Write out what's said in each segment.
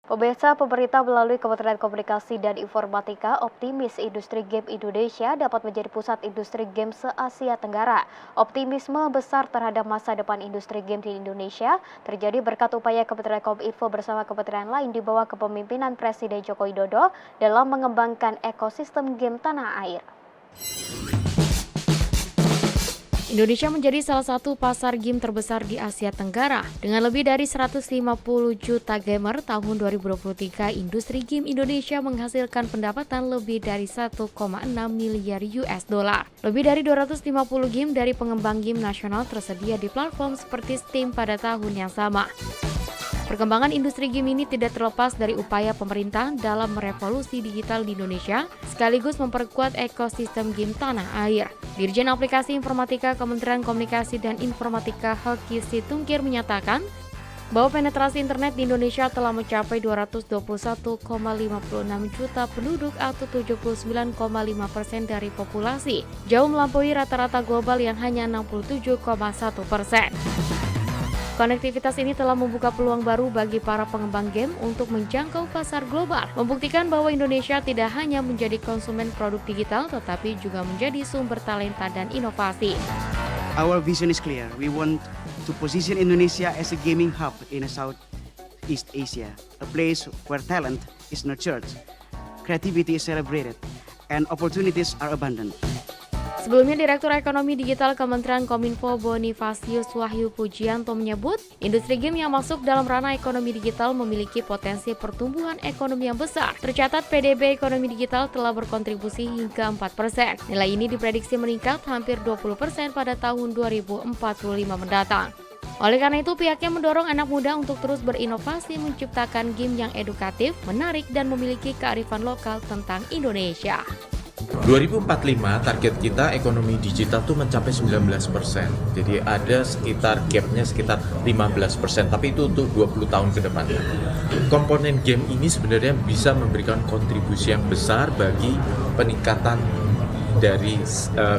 Pemirsa, pemerintah melalui Kementerian Komunikasi dan Informatika optimis industri game Indonesia dapat menjadi pusat industri game se-Asia Tenggara. Optimisme besar terhadap masa depan industri game di Indonesia terjadi berkat upaya Kementerian Kominfo bersama kementerian lain di bawah kepemimpinan Presiden Joko Widodo dalam mengembangkan ekosistem game tanah air. Indonesia menjadi salah satu pasar game terbesar di Asia Tenggara. Dengan lebih dari 150 juta gamer tahun 2023, industri game Indonesia menghasilkan pendapatan lebih dari 1,6 miliar US dollar. Lebih dari 250 game dari pengembang game nasional tersedia di platform seperti Steam pada tahun yang sama. Perkembangan industri game ini tidak terlepas dari upaya pemerintah dalam merevolusi digital di Indonesia, sekaligus memperkuat ekosistem game tanah air. Dirjen Aplikasi Informatika Kementerian Komunikasi dan Informatika Hoki Situngkir menyatakan bahwa penetrasi internet di Indonesia telah mencapai 221,56 juta penduduk atau 79,5% dari populasi, jauh melampaui rata-rata global yang hanya 67,1%. Konektivitas ini telah membuka peluang baru bagi para pengembang game untuk menjangkau pasar global, membuktikan bahwa Indonesia tidak hanya menjadi konsumen produk digital, tetapi juga menjadi sumber talenta dan inovasi. Our vision is clear. We want to position Indonesia as a gaming hub in Southeast Asia, a place where talent is nurtured, creativity is celebrated, and opportunities are abundant. Sebelumnya, Direktur Ekonomi Digital Kementerian Kominfo Bonifasius Wahyu Pujianto menyebut, industri game yang masuk dalam ranah ekonomi digital memiliki potensi pertumbuhan ekonomi yang besar. Tercatat PDB ekonomi digital telah berkontribusi hingga 4%. Nilai ini diprediksi meningkat hampir 20% pada tahun 2045 mendatang. Oleh karena itu, pihaknya mendorong anak muda untuk terus berinovasi menciptakan game yang edukatif, menarik, dan memiliki kearifan lokal tentang Indonesia. 2045 target kita ekonomi digital tuh mencapai 19%. Jadi ada gapnya sekitar 15%, tapi itu untuk 20 tahun ke depan. Komponen game ini sebenarnya bisa memberikan kontribusi yang besar bagi peningkatan dari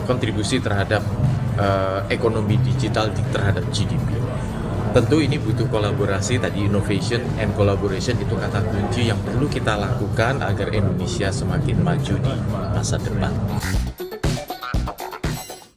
kontribusi terhadap ekonomi digital terhadap GDP. Tentu ini butuh kolaborasi, tadi innovation and collaboration itu kata kunci yang perlu kita lakukan agar Indonesia semakin maju di masa depan.